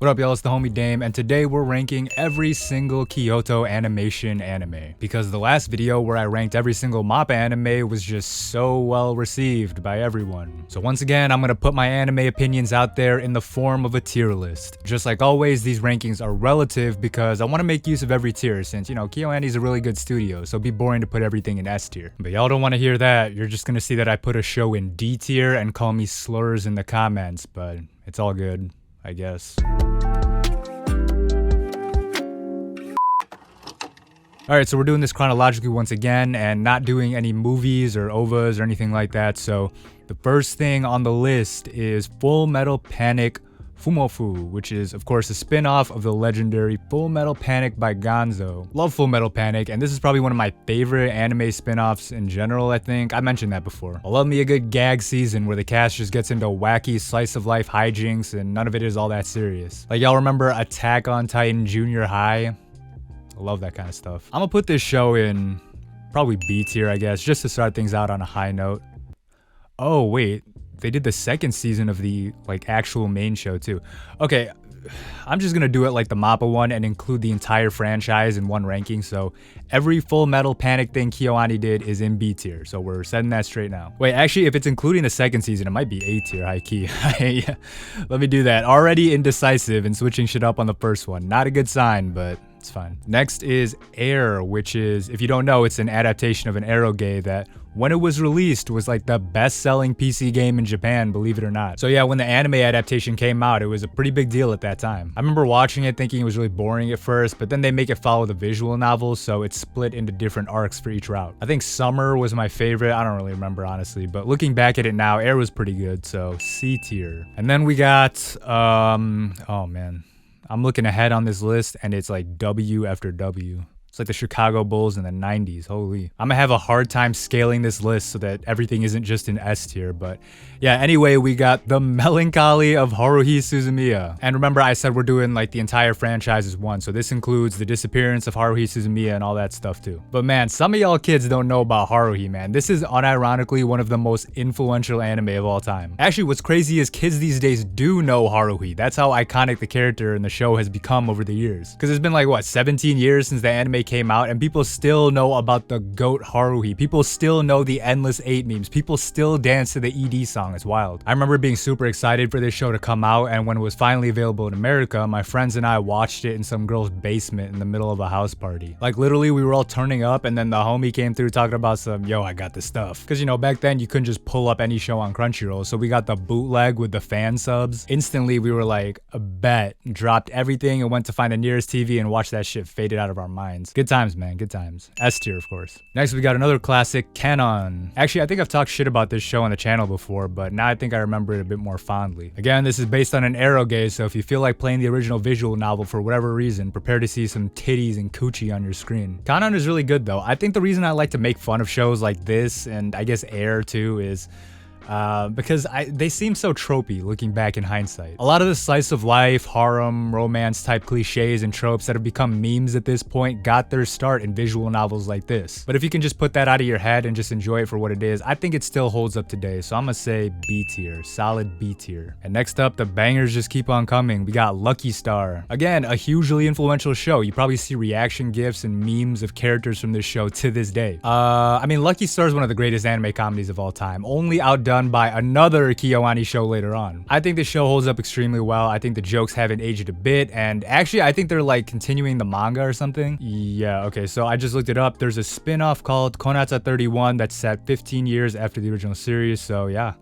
What up, y'all? It's the homie Dame, and today we're ranking every single Kyoto animation anime. Because the last video where I ranked every single MAPPA anime was just so well received by everyone. So once again, I'm gonna put my anime opinions out there in the form of a tier list. Just like always, these rankings are relative because I want to make use of every tier since, you know, KyoAni is a really good studio, so it'd be boring to put everything in S tier. But y'all don't want to hear that. You're just gonna see that I put a show in D tier and call me slurs in the comments, but it's all good, I guess. Alright, so we're doing this chronologically once again and not doing any movies or OVAs or anything like that. So the first thing on the list is Full Metal Panic Fumofu, which is of course a spin-off of the legendary Full Metal Panic by Gonzo. Love Full Metal Panic, and this is probably one of my favorite anime spin-offs in general. I think I mentioned that before. I love me a good gag season where the cast just gets into wacky slice of life hijinks and none of it is all that serious. Like, y'all remember Attack on Titan Junior High? I love that kind of stuff. I'm gonna put this show in probably B tier, I guess, just to start things out on a high note. Oh wait, they did the second season of the actual main show too. Okay, I'm just gonna do it like the MAPPA one and include the entire franchise in one ranking. So every Full Metal Panic thing KyoAni did is in B tier. So we're setting that straight now. Wait, actually, if it's including the second season, it might be A tier, high key. Yeah, let me do that. Already indecisive and switching shit up on the first one. Not a good sign, but it's fine. Next is Air, which is, if you don't know, it's an adaptation of an eroge that when it was released was like the best-selling PC game in Japan, believe it or not. So yeah, when the anime adaptation came out, it was a pretty big deal at that time. I remember watching it thinking it was really boring at first, but then they make it follow the visual novel, so it's split into different arcs for each route. I think Summer was my favorite. I don't really remember honestly, but looking back at it now, Air was pretty good, so C tier. And then we got, oh man. I'm looking ahead on this list and it's like W after W. It's like the Chicago Bulls in the 90s, holy. I'm gonna have a hard time scaling this list so that everything isn't just in S tier, but yeah, anyway, we got The Melancholy of Haruhi Suzumiya. And remember, I said we're doing like the entire franchise as one, so this includes the disappearance of Haruhi Suzumiya and all that stuff too. But man, some of y'all kids don't know about Haruhi, man. This is unironically one of the most influential anime of all time. Actually, what's crazy is kids these days do know Haruhi. That's how iconic the character in the show has become over the years. Because it's been like, what, 17 years since the anime came out, and people still know about the GOAT Haruhi. People still know the Endless 8 memes. People still dance to the ED song. It's wild. I remember being super excited for this show to come out, and when it was finally available in America, my friends and I watched it in some girl's basement in the middle of a house party. Like, literally, we were all turning up, and then the homie came through talking about some, yo, I got the stuff. Because, you know, back then, you couldn't just pull up any show on Crunchyroll, so we got the bootleg with the fan subs. Instantly, we were like, a bet. Dropped everything and went to find the nearest TV and watched that shit faded out of our minds. Good times, man, good times. S tier, of course. Next, we got another classic, Kanon. Actually, I think I've talked shit about this show on the channel before, but now I think I remember it a bit more fondly. Again, this is based on an eroge, so if you feel like playing the original visual novel for whatever reason, prepare to see some titties and coochie on your screen. Kanon is really good though. I think the reason I like to make fun of shows like this, and I guess Air too, is because they seem so tropey looking back in hindsight. A lot of the slice of life, harem, romance type cliches and tropes that have become memes at this point got their start in visual novels like this. But if you can just put that out of your head and just enjoy it for what it is, I think it still holds up today. So I'm gonna say B tier, solid B tier. And next up, the bangers just keep on coming. We got Lucky Star. Again, a hugely influential show. You probably see reaction gifs and memes of characters from this show to this day. I mean, Lucky Star is one of the greatest anime comedies of all time, only outdone by another KyoAni show later on. I think this show holds up extremely well. I think the jokes haven't aged a bit, and actually I think they're like continuing the manga or something. Yeah, okay, so I just looked it up. There's a spin-off called Konatsa 31 that's set 15 years after the original series, so yeah,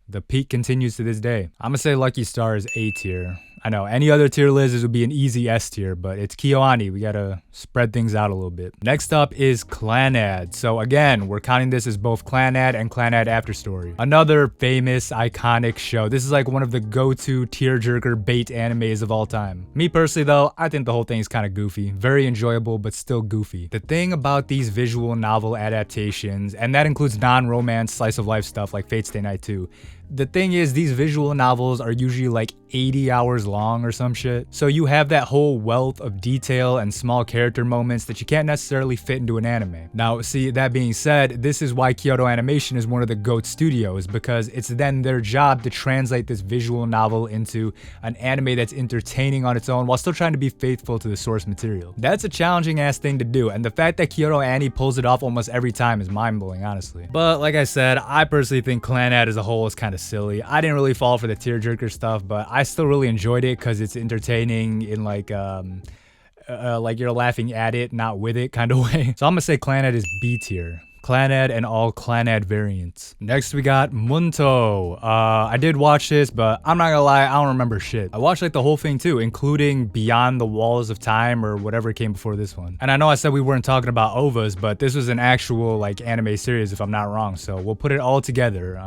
the peak continues to this day. I'm gonna say Lucky Star is A tier. I know, any other tier list, this would be an easy S tier, but it's KyoAni. We gotta spread things out a little bit. Next up is Clannad. So again, we're counting this as both Clannad and Clannad After Story. Another famous, iconic show. This is like one of the go-to tearjerker bait animes of all time. Me personally though, I think the whole thing is kind of goofy. Very enjoyable, but still goofy. The thing about these visual novel adaptations, and that includes non-romance slice of life stuff like Fate Stay Night 2, The thing is, these visual novels are usually like 80 hours long or some shit. So you have that whole wealth of detail and small character moments that you can't necessarily fit into an anime. Now, see, that being said, this is why Kyoto Animation is one of the GOAT studios, because it's then their job to translate this visual novel into an anime that's entertaining on its own while still trying to be faithful to the source material. That's a challenging ass thing to do, and the fact that KyoAni pulls it off almost every time is mind-blowing, honestly. But like I said, I personally think Clannad as a whole is kind of silly. I didn't really fall for the tearjerker stuff, but I still really enjoyed it because it's entertaining in like you're laughing at it, not with it kind of way. So I'm gonna say Clannad is B tier. Clannad and all Clannad variants. Next we got Munto. I did watch this, but I'm not gonna lie, I don't remember shit. I watched like the whole thing too, including Beyond the Walls of Time or whatever came before this one. And I know I said we weren't talking about OVAs, but this was an actual like anime series if I'm not wrong, so we'll put it all together.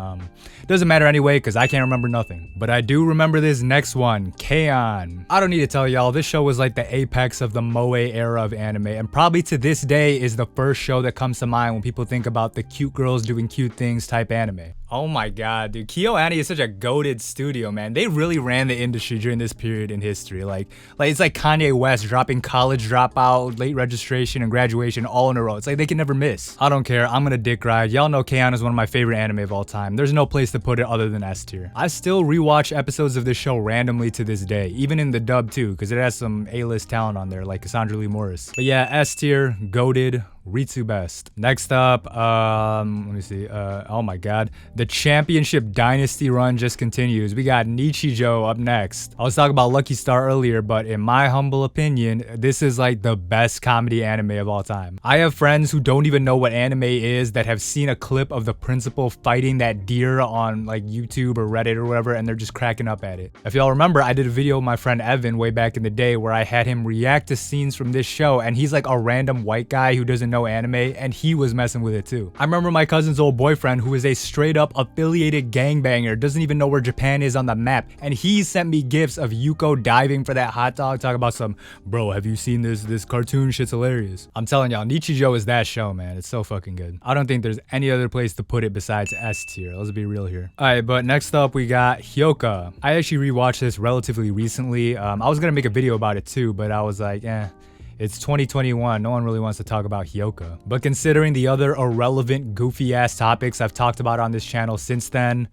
Doesn't matter anyway, because I can't remember nothing. But I do remember this next one, KyoAni. I don't need to tell y'all, this show was like the apex of the moe era of anime, and probably to this day is the first show that comes to mind when people think about the cute girls doing cute things type anime. Oh my god, dude. KyoAni is such a goated studio, man. They really ran the industry during this period in history. Like it's like Kanye West dropping College Dropout, Late Registration, and Graduation all in a row. It's like they can never miss. I don't care. I'm gonna dick ride. Y'all know KyoAni is one of my favorite anime of all time. There's no place to put it other than S tier. I still rewatch episodes of this show randomly to this day, even in the dub too, because it has some A-list talent on there, like Cassandra Lee Morris. But yeah, S tier, goated. Ritsu best. Next up, let me see. Oh my god. The championship dynasty run just continues. We got Nichijou up next. I was talking about Lucky Star earlier, but in my humble opinion, this is like the best comedy anime of all time. I have friends who don't even know what anime is that have seen a clip of the principal fighting that deer on like YouTube or Reddit or whatever, and they're just cracking up at it. If y'all remember, I did a video with my friend Evan way back in the day where I had him react to scenes from this show, and he's like a random white guy who doesn't know anime, and he was messing with it too. I remember my cousin's old boyfriend, who is a straight up affiliated gangbanger, doesn't even know where Japan is on the map, and he sent me gifs of Yuko diving for that hot dog. Talk about some, bro, have you seen this cartoon? Shit's hilarious. I'm telling y'all, Nichijou is that show, man. It's so fucking good. I don't think there's any other place to put it besides S tier. Let's be real here. Alright, but next up we got Hyoka. I actually rewatched this relatively recently. I was gonna make a video about it too, but I was like, it's 2021, no one really wants to talk about Hyoka. But considering the other irrelevant, goofy-ass topics I've talked about on this channel since then,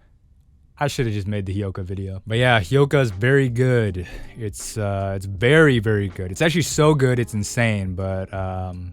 I should have just made the Hyoka video. But yeah, Hyoka is very good. It's very, very good. It's actually so good, it's insane, but I'm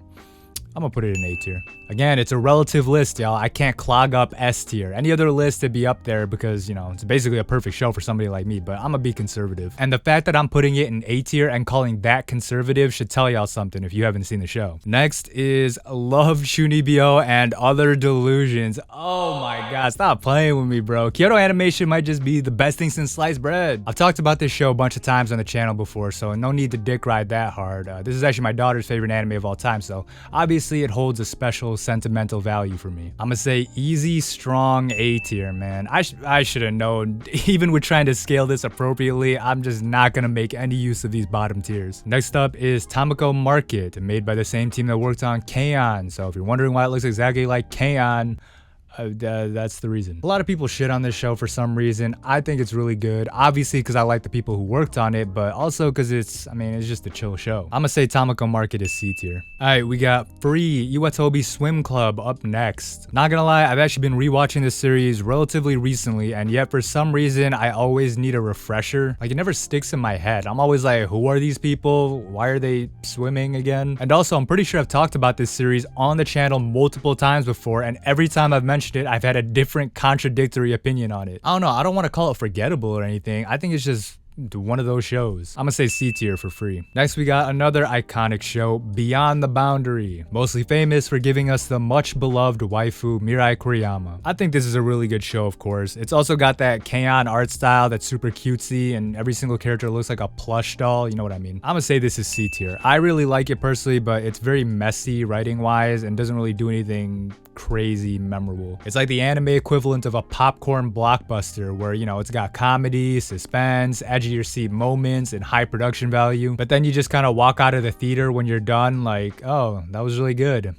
gonna put it in A tier. Again, it's a relative list, y'all. I can't clog up S tier. Any other list would be up there because, you know, it's basically a perfect show for somebody like me, but I'm gonna be conservative. And the fact that I'm putting it in A tier and calling that conservative should tell y'all something if you haven't seen the show. Next is Love Shunibyo and Other Delusions. Oh my god, stop playing with me, bro. Kyoto Animation might just be the best thing since sliced bread. I've talked about this show a bunch of times on the channel before, so no need to dick ride that hard. This is actually my daughter's favorite anime of all time, so obviously it holds a special sentimental value for me. I'm gonna say easy, strong A tier, man. I should have known. Even with trying to scale this appropriately, I'm just not gonna make any use of these bottom tiers. Next up is Tamako Market, made by the same team that worked on KyoAni. So if you're wondering why it looks exactly like KyoAni, that's the reason. A lot of people shit on this show for some reason. I think it's really good, obviously because I like the people who worked on it, but also because it's just a chill show. I'm gonna say Tamako Market is C tier. Alright, we got Free Iwatobi Swim Club up next. Not gonna lie, I've actually been rewatching this series relatively recently, and yet for some reason I always need a refresher. Like, it never sticks in my head. I'm always like, who are these people? Why are they swimming again? And also, I'm pretty sure I've talked about this series on the channel multiple times before, and every time I've mentioned it, I've had a different contradictory opinion on it. I don't know, I don't want to call it forgettable or anything. I think it's just one of those shows. I'm gonna say C tier for Free. Next we got another iconic show, Beyond the Boundary, mostly famous for giving us the much beloved waifu Mirai Kuriyama. I think this is a really good show, of course. It's also got that KyoAni art style that's super cutesy, and every single character looks like a plush doll, you know what I mean. I'm gonna say this is C tier. I really like it personally, but it's very messy writing wise and doesn't really do anything crazy memorable. It's like the anime equivalent of a popcorn blockbuster where, you know, it's got comedy, suspense, edgy of your seat moments and high production value, but then you just kind of walk out of the theater when you're done like, oh, that was really good.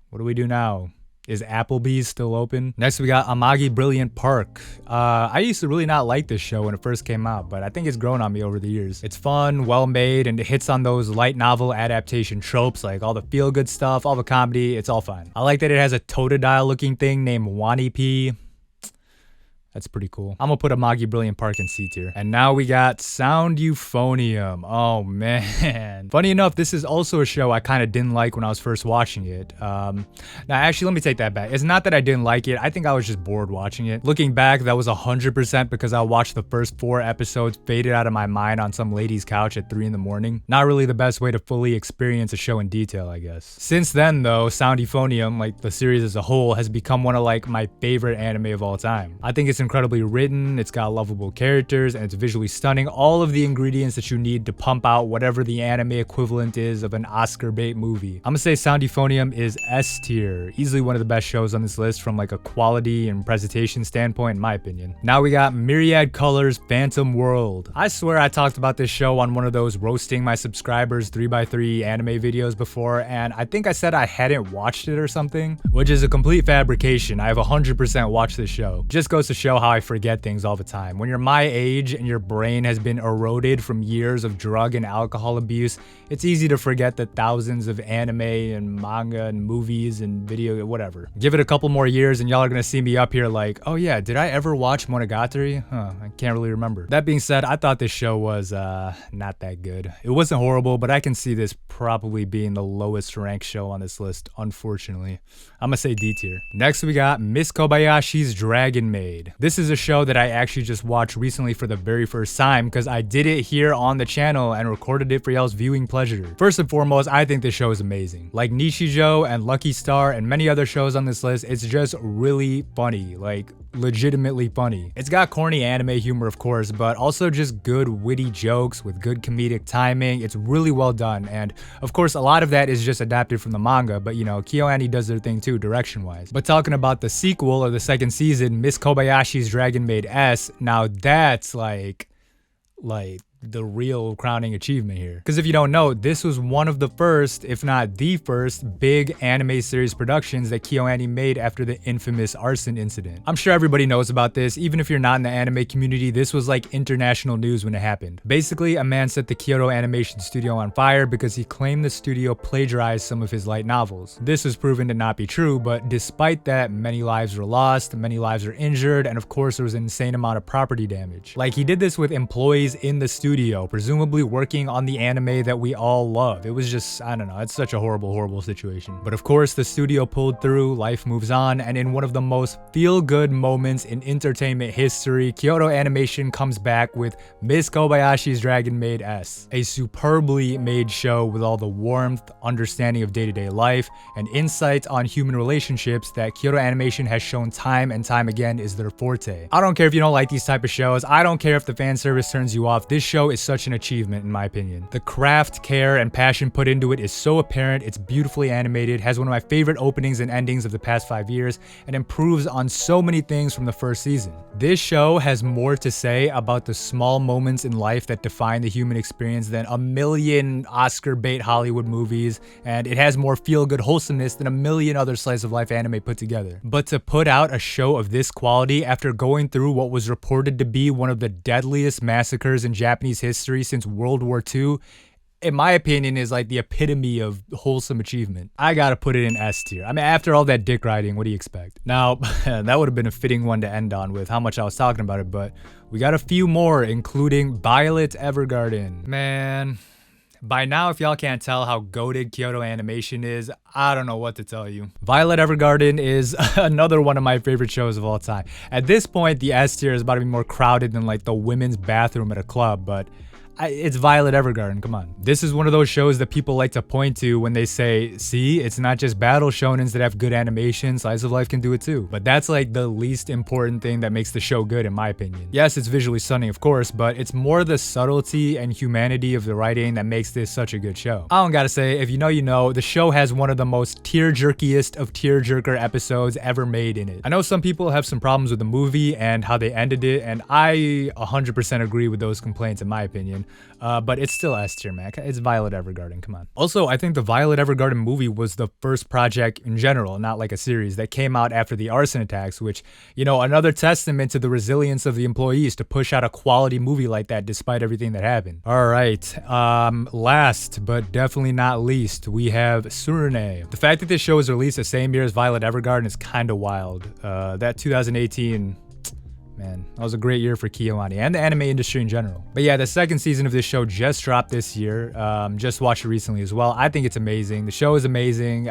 What do we do now? Is Applebee's still open? Next, we got Amagi Brilliant Park. I used to really not like this show when it first came out, but I think it's grown on me over the years. It's fun, well made, and it hits on those light novel adaptation tropes, like all the feel-good stuff, all the comedy, it's all fine. I like that it has a Totodile looking thing named Wani P. That's pretty cool. I'm gonna put Amagi Brilliant Park in C tier. And now we got Sound Euphonium. Oh man. Funny enough, this is also a show I kind of didn't like when I was first watching it. Now actually, let me take that back. It's not that I didn't like it. I think I was just bored watching it. Looking back, that was 100% because I watched the first 4 episodes faded out of my mind on some lady's couch at 3 in the morning. Not really the best way to fully experience a show in detail, I guess. Since then though, Sound Euphonium, like the series as a whole, has become one of like my favorite anime of all time. I think it's incredibly written, it's got lovable characters, and it's visually stunning. All of the ingredients that you need to pump out whatever the anime equivalent is of an Oscar bait movie. I'm gonna say Sound Euphonium is S tier. Easily one of the best shows on this list from like a quality and presentation standpoint, in my opinion. Now we got Myriad Colors Phantom World. I swear I talked about this show on one of those roasting my subscribers 3x3 anime videos before, and I think I said I hadn't watched it or something, which is a complete fabrication. I have 100% watched this show. Just goes to show how I forget things all the time. When you're my age and your brain has been eroded from years of drug and alcohol abuse, it's easy to forget the thousands of anime and manga and movies and video, whatever. Give it a couple more years and y'all are gonna see me up here like, oh yeah, did I ever watch Monogatari? I can't really remember. That being said, I thought this show was not that good. It wasn't horrible, but I can see this probably being the lowest ranked show on this list, unfortunately. I'm gonna say D tier. Next we got Miss Kobayashi's Dragon Maid. This is a show that I actually just watched recently for the very first time because I did it here on the channel and recorded it for y'all's viewing pleasure. First and foremost, I think this show is amazing. Like Nishijo and Lucky Star and many other shows on this list, it's just really funny, like legitimately funny. It's got corny anime humor, of course, but also just good witty jokes with good comedic timing. It's really well done, and of course a lot of that is just adapted from the manga, but you know, KyoAni does their thing too, direction wise. But talking about the sequel or the second season, Miss Kobayashi's Dragon Maid S, now that's like the real crowning achievement here. Because if you don't know, this was one of the first, if not the first, big anime series productions that KyoAni made after the infamous arson incident. I'm sure everybody knows about this. Even if you're not in the anime community, this was like international news when it happened. Basically, a man set the Kyoto Animation Studio on fire because he claimed the studio plagiarized some of his light novels. This was proven to not be true, but despite that, many lives were lost, many lives were injured, and of course there was an insane amount of property damage. Like, he did this with employees in the studio, presumably working on the anime that we all love. It was just, I don't know, it's such a horrible situation. But of course, the studio pulled through, life moves on, and in one of the most feel-good moments in entertainment history, Kyoto Animation comes back with Miss Kobayashi's Dragon Maid S, a superbly made show with all the warmth, understanding of day-to-day life, and insight on human relationships that Kyoto Animation has shown time and time again is their forte. I don't care if you don't like these type of shows. I don't care if the fan service turns you off. This show is such an achievement in my opinion. The craft, care, and passion put into it is so apparent. It's beautifully animated, has one of my favorite openings and endings of the past 5 years, and improves on so many things from the first season. This show has more to say about the small moments in life that define the human experience than a million Oscar bait Hollywood movies, and it has more feel-good wholesomeness than a million other slice of life anime put together. But to put out a show of this quality after going through what was reported to be one of the deadliest massacres in Japanese history since World War II, in my opinion, is like the epitome of wholesome achievement. I gotta put it in S tier. I mean, after all that dick riding, what do you expect? Now, that would have been a fitting one to end on with how much I was talking about it, but we got a few more, including Violet Evergarden. Man, by now, if y'all can't tell how goated Kyoto Animation is, I don't know what to tell you. Violet Evergarden is another one of my favorite shows of all time. At this point, the S tier is about to be more crowded than like the women's bathroom at a club, but it's Violet Evergarden, come on. This is one of those shows that people like to point to when they say, see, it's not just battle shonens that have good animation, slice of life can do it too. But that's like the least important thing that makes the show good in my opinion. Yes, it's visually stunning of course, but it's more the subtlety and humanity of the writing that makes this such a good show. I don't gotta say, if you know you know, the show has one of the most tear-jerkiest of tear-jerker episodes ever made in it. I know some people have some problems with the movie and how they ended it, and I 100% agree with those complaints in my opinion. but it's still S tier, man. It's Violet Evergarden, come on. Also, I think the Violet Evergarden movie was the first project in general, not like a series, that came out after the arson attacks, which, you know, another testament to the resilience of the employees to push out a quality movie like that despite everything that happened. All right, last but definitely not least, we have Surune. The fact that this show was released the same year as Violet Evergarden is kind of wild. That 2018, man, that was a great year for KyoAni and the anime industry in general. But yeah, the second season of this show just dropped this year. Just watched it recently as well. I think it's amazing. The show is amazing.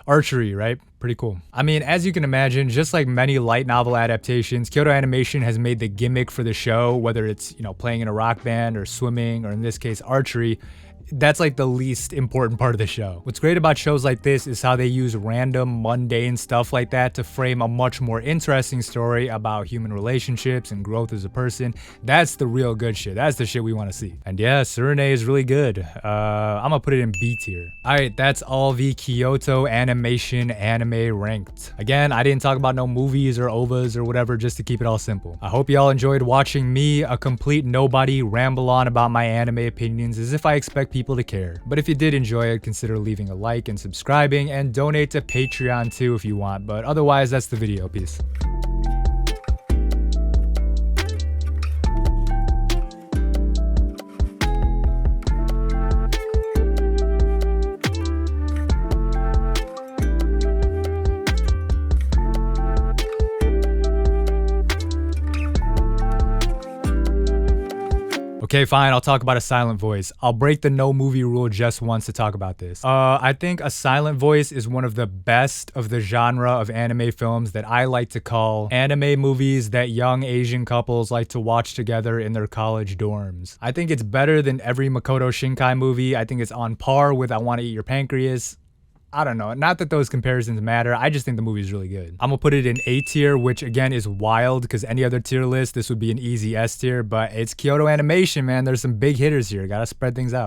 Archery, right? Pretty cool. I mean, as you can imagine, just like many light novel adaptations, Kyoto Animation has made the gimmick for the show, whether it's, you know, playing in a rock band or swimming, or in this case, archery, that's like the least important part of the show. What's great about shows like this is how they use random, mundane stuff like that to frame a much more interesting story about human relationships and growth as a person. That's the real good shit. That's the shit we want to see. And yeah, Surune is really good. I'm gonna put it in B tier. Alright, that's all the Kyoto Animation anime ranked. Again, I didn't talk about no movies or OVAs or whatever, just to keep it all simple. I hope y'all enjoyed watching me, a complete nobody, ramble on about my anime opinions as if I expect people to care. But if you did enjoy it, consider leaving a like and subscribing, and donate to Patreon too if you want. But otherwise, that's the video. Peace. Okay, fine, I'll talk about a silent voice. I'll break the no movie rule just once to talk about this. I think a silent voice is one of the best of the genre of anime films that I like to call anime movies that young Asian couples like to watch together in their college dorms. I think it's better than every Makoto Shinkai movie. I think it's on par with I Want to Eat Your Pancreas. I don't know, not that those comparisons matter, I just think the movie is really good. I'm gonna put it in A tier, which again is wild because any other tier list, this would be an easy S tier, but it's Kyoto Animation, man. There's some big hitters here, gotta spread things out.